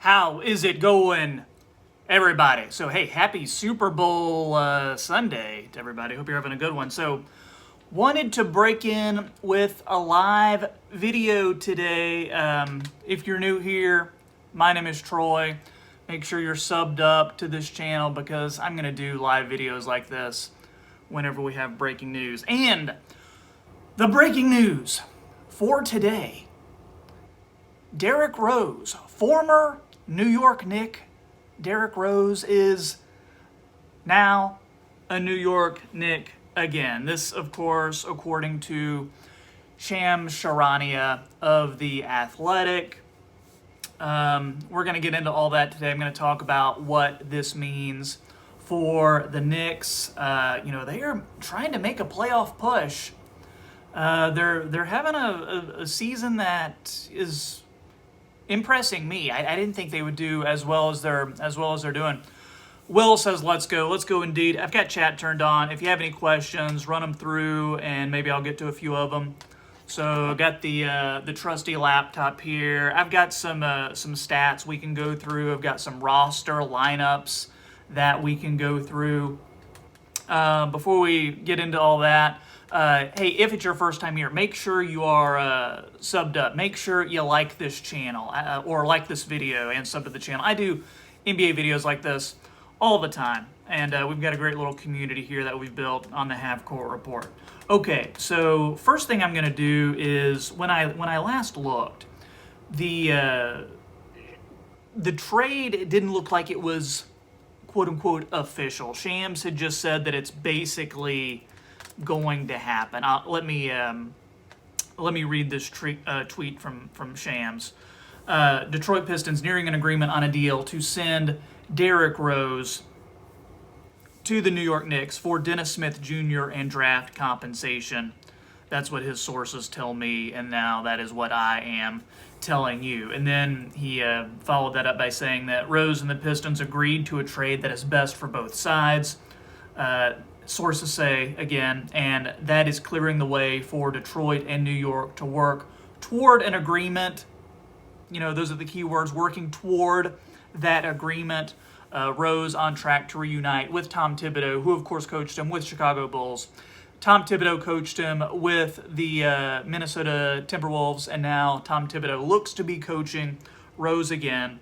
How is it going, everybody? So, hey, happy Super Bowl Sunday to everybody. Hope you're having a good one. So, wanted to break in with a live video today. If you're new here, my name is Troy. Make sure you're subbed up to this channel because I'm going to do live videos like this whenever we have breaking news. And the breaking news for today: Derrick Rose, former New York Knick, Derrick Rose is now a New York Knick again. This, of course, according to Shams Charania of The Athletic. We're going to get into all that today. I'm going to talk about what this means for the Knicks. They are trying to make a playoff push. They're having a season that is impressing me. I didn't think they would do as well as they're doing. Will says, let's go indeed. I've got chat turned on. If you have any questions, run them through, and maybe I'll get to a few of them. So I've got the trusty laptop here. I've got some stats we can go through. I've got some roster lineups that we can go through. Before we get into all that, hey, if it's your first time here, make sure you are subbed up. Make sure you like this channel or like this video and sub to the channel. I do NBA videos like this all the time, and we've got a great little community here that we've built on the Half Court Report. Okay, so first thing I'm going to do is when I last looked, the trade didn't look like it was quote unquote official. Shams had just said that it's basically going to happen. Let me read this tweet from Shams. Detroit Pistons nearing an agreement on a deal to send Derrick Rose to the New York Knicks for Dennis Smith Jr. and draft compensation. That's what his sources tell me, and now that is what I am telling you. And then he followed that up by saying that Rose and the Pistons agreed to a trade that is best for both sides. Sources say, again, and that is clearing the way for Detroit and New York to work toward an agreement. You know, those are the key words, working toward that agreement. Rose on track to reunite with Tom Thibodeau, who of course coached him with Chicago Bulls. Tom Thibodeau coached him with the Minnesota Timberwolves, and now Tom Thibodeau looks to be coaching Rose again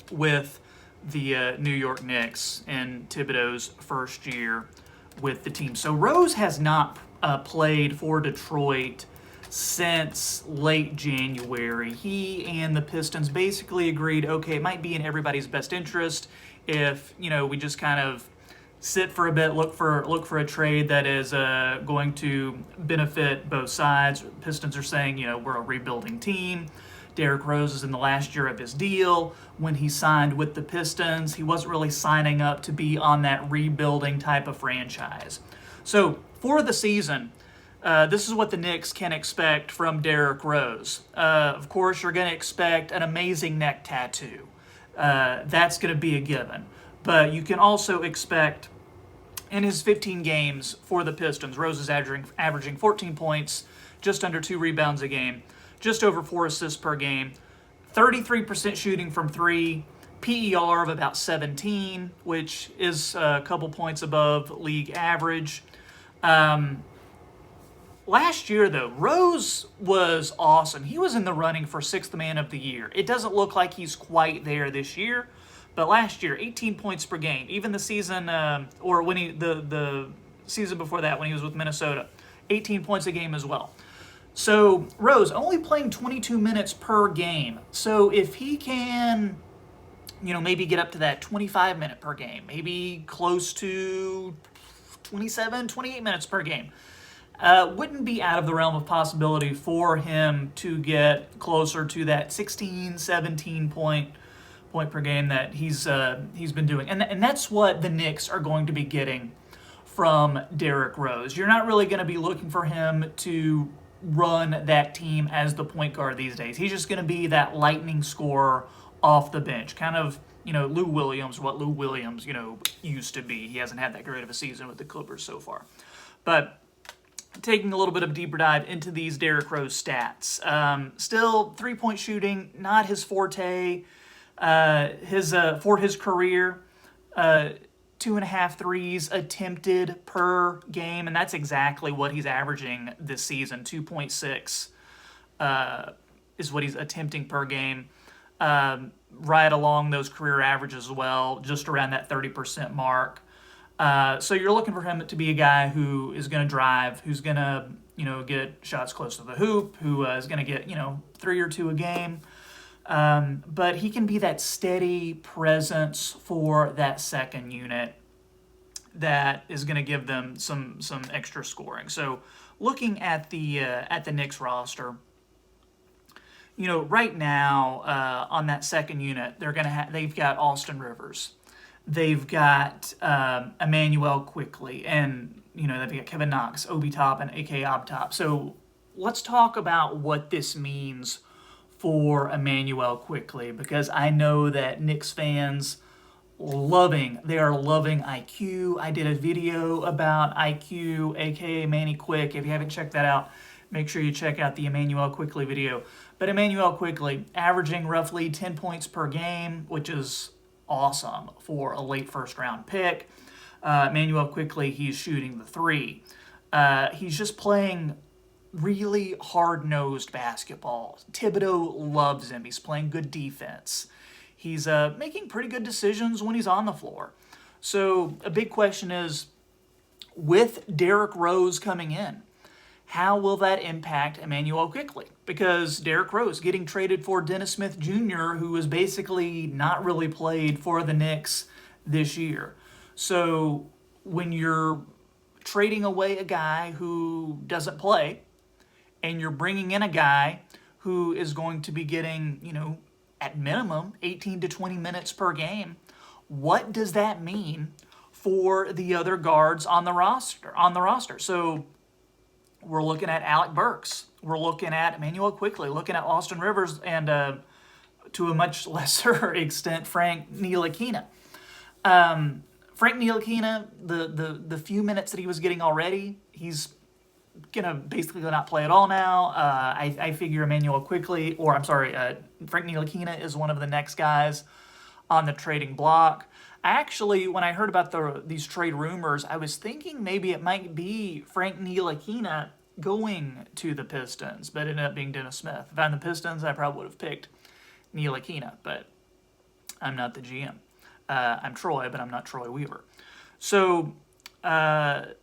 with the New York Knicks in Thibodeau's first year with the team. So Rose has not played for Detroit since late January. He and the Pistons basically agreed, okay, it might be in everybody's best interest if, we just kind of sit for a bit, look for a trade that is going to benefit both sides. Pistons are saying, we're a rebuilding team. Derrick Rose is in the last year of his deal. When he signed with the Pistons, he wasn't really signing up to be on that rebuilding type of franchise. So for the season, this is what the Knicks can expect from Derrick Rose. Of course, you're going to expect an amazing neck tattoo. That's going to be a given. But you can also expect, in his 15 games for the Pistons, Rose is averaging 14 points, just under 2 rebounds a game, just over 4 assists per game, 33% shooting from 3, PER of about 17, which is a couple points above league average. Last year, though, Rose was awesome. He was in the running for 6th Man of the Year. It doesn't look like he's quite there this year, but last year, 18 points per game. Even the season, or when the season before that, when he was with Minnesota, 18 points a game as well. So Rose only playing 22 minutes per game. So if he can, maybe get up to that 25 minute per game, maybe close to 27, 28 minutes per game, wouldn't be out of the realm of possibility for him to get closer to that 16, 17 point per game that he's been doing. And that's what the Knicks are going to be getting from Derrick Rose. You're not really going to be looking for him to run that team as the point guard these days. He's just going to be that lightning scorer off the bench, kind of, Lou Williams, what Lou Williams, used to be. He hasn't had that great of a season with the Clippers so far. But taking a little bit of a deeper dive into these Derrick Rose stats. Still, 3-point shooting, not his forte. For his career, 2.5 threes attempted per game, and that's exactly what he's averaging this season. 2.6 is what he's attempting per game. Right along those career averages as well, just around that 30% mark. So you're looking for him to be a guy who is going to drive, who's going to, get shots close to the hoop, who is going to get, 3 or 2 a game. But he can be that steady presence for that second unit that is going to give them some extra scoring. So looking at the Knicks roster, right now on that second unit, they've got Austin Rivers, they've got Emmanuel Quickly, and they've got Kevin Knox, Obi Toppin, aka Ob Top. So let's talk about what this means for Emmanuel Quickly, because I know that Knicks fans they are loving IQ. I did a video about IQ, aka Manny Quick. If you haven't checked that out, make sure you check out the Emmanuel Quickly video. But Emmanuel Quickly averaging roughly 10 points per game, which is awesome for a late first round pick. Emmanuel Quickly, he's shooting the 3. He's just playing really hard-nosed basketball. Thibodeau loves him. He's playing good defense. He's making pretty good decisions when he's on the floor. So a big question is, with Derrick Rose coming in, how will that impact Emmanuel Quickly? Because Derrick Rose getting traded for Dennis Smith Jr., who has basically not really played for the Knicks this year. So when you're trading away a guy who doesn't play, and you're bringing in a guy who is going to be getting, at minimum 18 to 20 minutes per game, what does that mean for the other guards on the roster? So we're looking at Alec Burks, we're looking at Emmanuel Quickly, looking at Austin Rivers, and to a much lesser extent, Frank Ntilikina. Frank Ntilikina, the few minutes that he was getting already, he's gonna basically not play at all now. I figure Emmanuel Quickly, Frank Ntilikina is one of the next guys on the trading block. Actually, when I heard about these trade rumors, I was thinking maybe it might be Frank Ntilikina going to the Pistons, but it ended up being Dennis Smith. If I'm the Pistons, I probably would have picked Ntilikina, but I'm not the GM. I'm Troy, but I'm not Troy Weaver. So the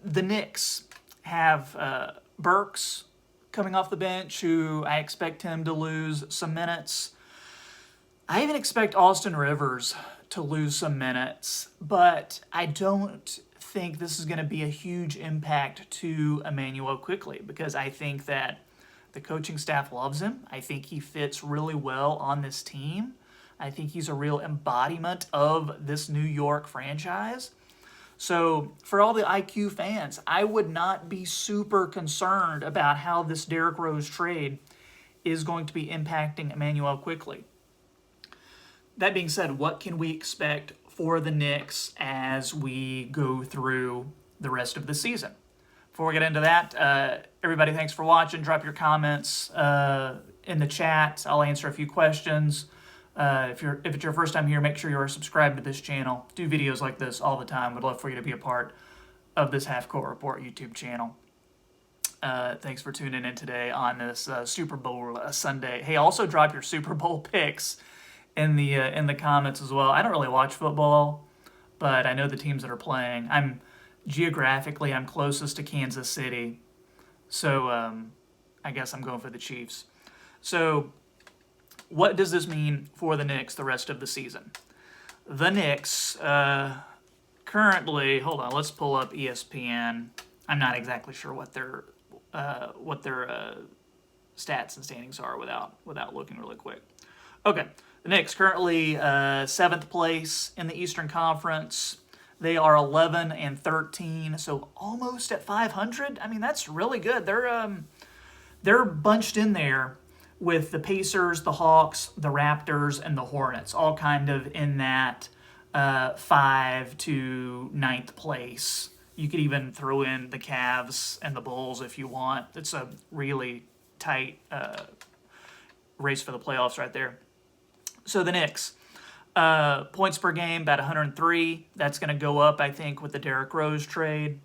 Knicks have Burks coming off the bench, who I expect him to lose some minutes. I even expect Austin Rivers to lose some minutes, but I don't think this is going to be a huge impact to Emmanuel Quickly, because I think that the coaching staff loves him. I think he fits really well on this team. I think he's a real embodiment of this New York franchise. So for all the IQ fans, I would not be super concerned about how this Derrick Rose trade is going to be impacting Emmanuel Quickly. That being said, what can we expect for the Knicks as we go through the rest of the season? Before we get into that, everybody, thanks for watching. Drop your comments in the chat. I'll answer a few questions. If it's your first time here, make sure you are subscribed to this channel. Do videos like this all the time. Would love for you to be a part of this Half Court Report YouTube channel. Thanks for tuning in today on this Super Bowl Sunday. Hey, also drop your Super Bowl picks in the comments as well. I don't really watch football, but I know the teams that are playing. I'm closest to Kansas City, so I guess I'm going for the Chiefs. So what does this mean for the Knicks the rest of the season? The Knicks currently, hold on, let's pull up ESPN. I'm not exactly sure what their stats and standings are without looking really quick. Okay, the Knicks currently 7th place in the Eastern Conference. They are 11-13, so almost at 500. I mean, that's really good. They're bunched in there with the Pacers, the Hawks, the Raptors, and the Hornets, all kind of in that 5 to 9th place. You could even throw in the Cavs and the Bulls if you want. It's a really tight race for the playoffs right there. So the Knicks, points per game, about 103. That's going to go up, I think, with the Derrick Rose trade.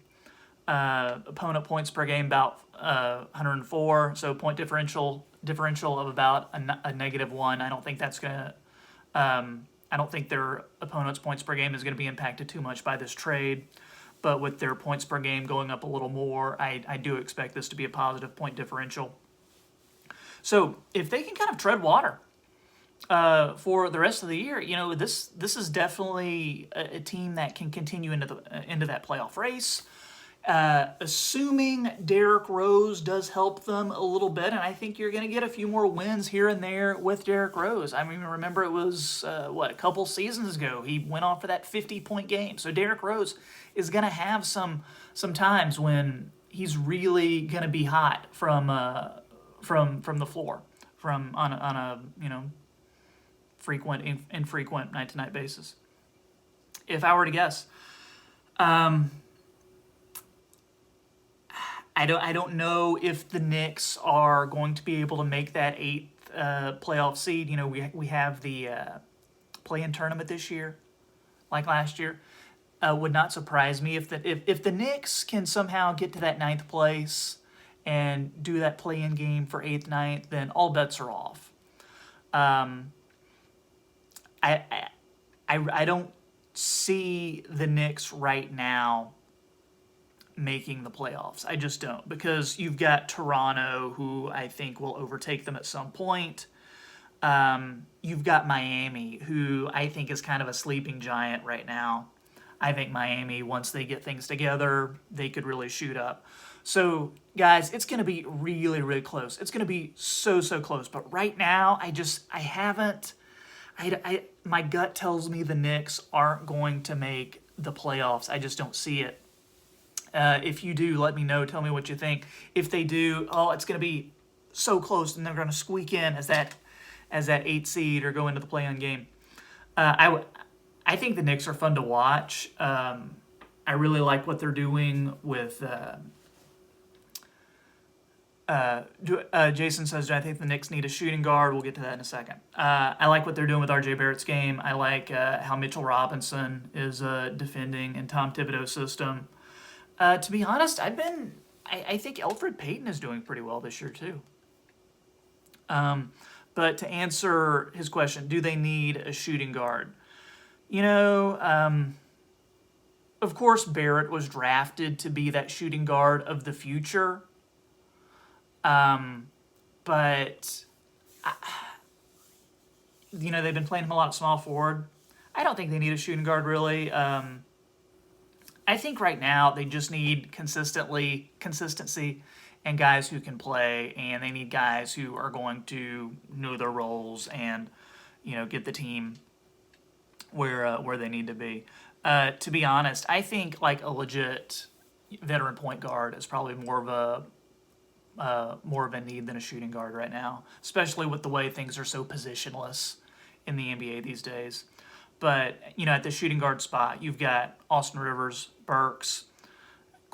Opponent points per game, about 104. So point differential of about a -1. I don't think that's going to. I don't think their opponent's points per game is going to be impacted too much by this trade. But with their points per game going up a little more, I do expect this to be a positive point differential. So if they can kind of tread water for the rest of the year, this is definitely a team that can continue into that playoff race. Assuming Derrick Rose does help them a little bit, and I think you're going to get a few more wins here and there with Derrick Rose. I mean, remember it was, a couple seasons ago, he went on for that 50-point game. So Derrick Rose is going to have some times when he's really going to be hot from the floor, on a frequent, infrequent night-to-night basis. If I were to guess, I don't know if the Knicks are going to be able to make that 8th playoff seed. We have the play-in tournament this year, like last year. Would not surprise me if the Knicks can somehow get to that 9th place and do that play-in game for 8th, 9th, then all bets are off. I don't see the Knicks right now making the playoffs. I just don't, because you've got Toronto, who I think will overtake them at some point. You've got Miami, who I think is kind of a sleeping giant right now. I think Miami, once they get things together, they could really shoot up. So, guys, it's going to be really, really close. It's going to be so, so close. But right now, my gut tells me the Knicks aren't going to make the playoffs. I just don't see it. If you do, let me know. Tell me what you think. If they do, it's going to be so close, and they're going to squeak in as that 8th seed or go into the play-in game. I think the Knicks are fun to watch. I really like what they're doing with. Jason says, I think the Knicks need a shooting guard. We'll get to that in a second. I like what they're doing with R.J. Barrett's game. I like how Mitchell Robinson is defending in Tom Thibodeau's system. To be honest, I think Elfrid Payton is doing pretty well this year too. But to answer his question, do they need a shooting guard? Of course Barrett was drafted to be that shooting guard of the future. But they've been playing him a lot of small forward. I don't think they need a shooting guard really. I think right now they just need consistency and guys who can play, and they need guys who are going to know their roles and, get the team where they need to be. To be honest, I think like a legit veteran point guard is probably more of a need than a shooting guard right now, especially with the way things are so positionless in the NBA these days. But, at the shooting guard spot, you've got Austin Rivers, Burks,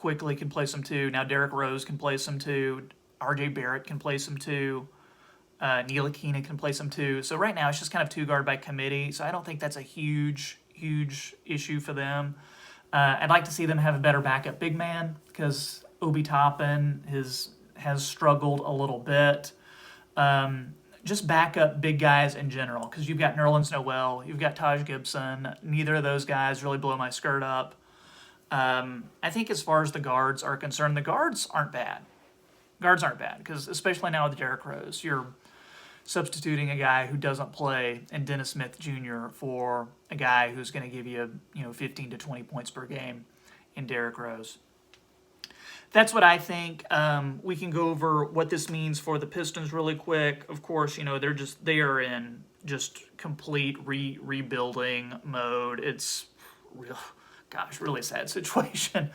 Quickly can play some too. Now Derrick Rose can play some too. R.J. Barrett can play some too. Ntilikina can play some too. So right now it's just kind of 2-guard by committee. So I don't think that's a huge issue for them. I'd like to see them have a better backup big man, because Obi Toppin has struggled a little bit. Just backup big guys in general, because you've got Nerlens Noel, you've got Taj Gibson. Neither of those guys really blow my skirt up. I think as far as the guards are concerned, the guards aren't bad. Because especially now with Derrick Rose, you're substituting a guy who doesn't play in Dennis Smith Jr. for a guy who's going to give you 15 to 20 points per game in Derrick Rose. That's what I think. We can go over what this means for the Pistons really quick. Of course, they are in just complete rebuilding mode. It's really sad situation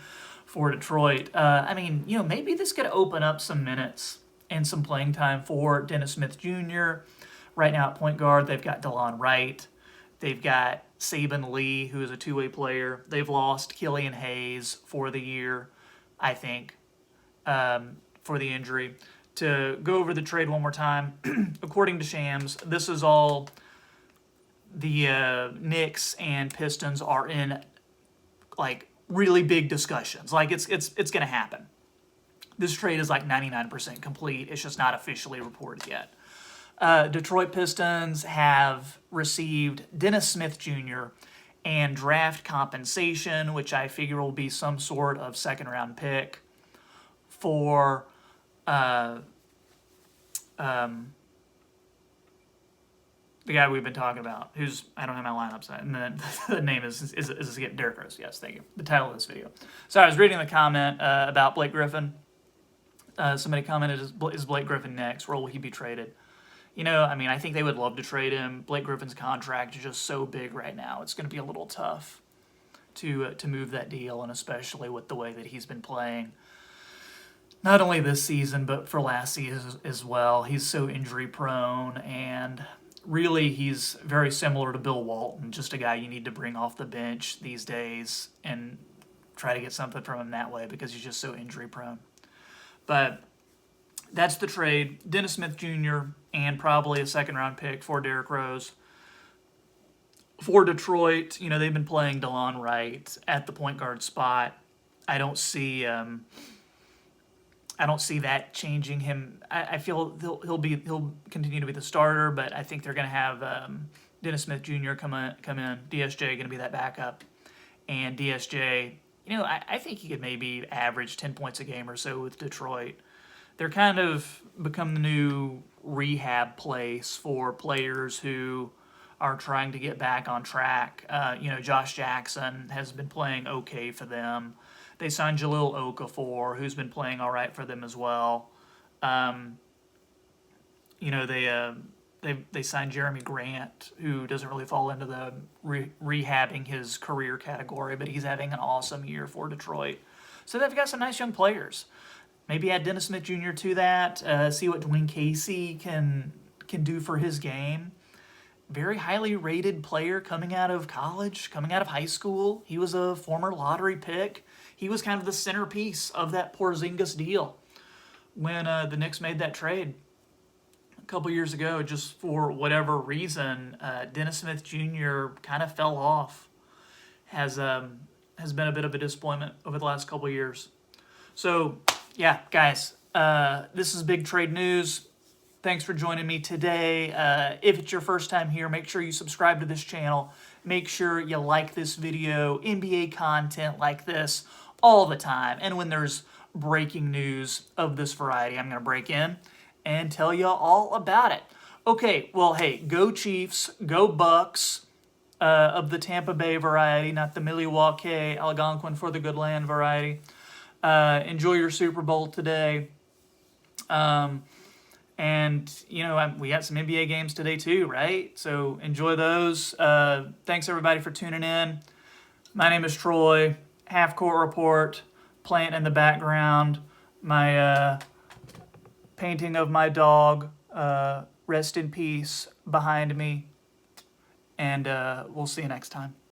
for Detroit. Maybe this could open up some minutes and some playing time for Dennis Smith Jr. Right now at point guard, they've got DeLon Wright. They've got Saban Lee, who is a two-way player. They've lost Killian Hayes for the year, I think, for the injury. To go over the trade one more time, according to Shams, this is all the Knicks and Pistons are in like really big discussions. Like it's gonna happen. This trade is like 99% complete. It's just not officially reported yet. Detroit Pistons have received Dennis Smith Jr. and draft compensation, which I figure will be some sort of second-round pick for the guy we've been talking about, who's, I don't have my lineups, and then the name is Derrick Rose. Yes, thank you. The title of this video. So I was reading the comment about Blake Griffin. Somebody commented, is Blake Griffin next? Where will he be traded? You know, I mean, I think they would love to trade him. Blake Griffin's contract is just so big right now. It's going to be a little tough to move that deal, and especially with the way that he's been playing. Not only this season, but for last season as well. He's so injury prone, and really he's very similar to Bill Walton, just a guy you need to bring off the bench these days and try to get something from him that way because he's just so injury prone. But that's the trade. Dennis Smith Jr. and probably a second-round pick for Derrick Rose. For Detroit, you know, they've been playing DeLon Wright at the point guard spot. I don't see that changing him. I feel he'll continue to be the starter, but I think they're going to have Dennis Smith Jr. come in. DSJ going to be that backup, and DSJ, you know, I think he could maybe average 10 points a game or so with Detroit. They're kind of become the new rehab place for players who are trying to get back on track. You know, Josh Jackson has been playing okay for them. They signed Jahlil Okafor, who's been playing all right for them as well. You know, they signed Jeremy Grant, who doesn't really fall into the rehabbing his career category, but he's having an awesome year for Detroit. So they've got some nice young players. Maybe add Dennis Smith Jr. to that. See what Dwayne Casey can do for his game. Very highly rated player coming out of college, coming out of high school. He was a former lottery pick. He was kind of the centerpiece of that Porzingis deal when the Knicks made that trade a couple years ago. Just for whatever reason, Dennis Smith Jr. kind of fell off. Has been a bit of a disappointment over the last couple years. So, yeah, guys, this is big trade news. Thanks for joining me today. If it's your first time here, make sure you subscribe to this channel. Make sure you like this video. NBA content like this all the time. And when there's breaking news of this variety, I'm going to break in and tell you all about it. Okay, well, hey, go Chiefs, go Bucks of the Tampa Bay variety, not the Milwaukee Algonquin for the good land variety. Enjoy your Super Bowl today. And, you know, we got some NBA games today too, right? So enjoy those. Thanks, everybody, for tuning in. My name is Troy. Half Court Report, plant in the background. My painting of my dog, rest in peace, behind me. And we'll see you next time.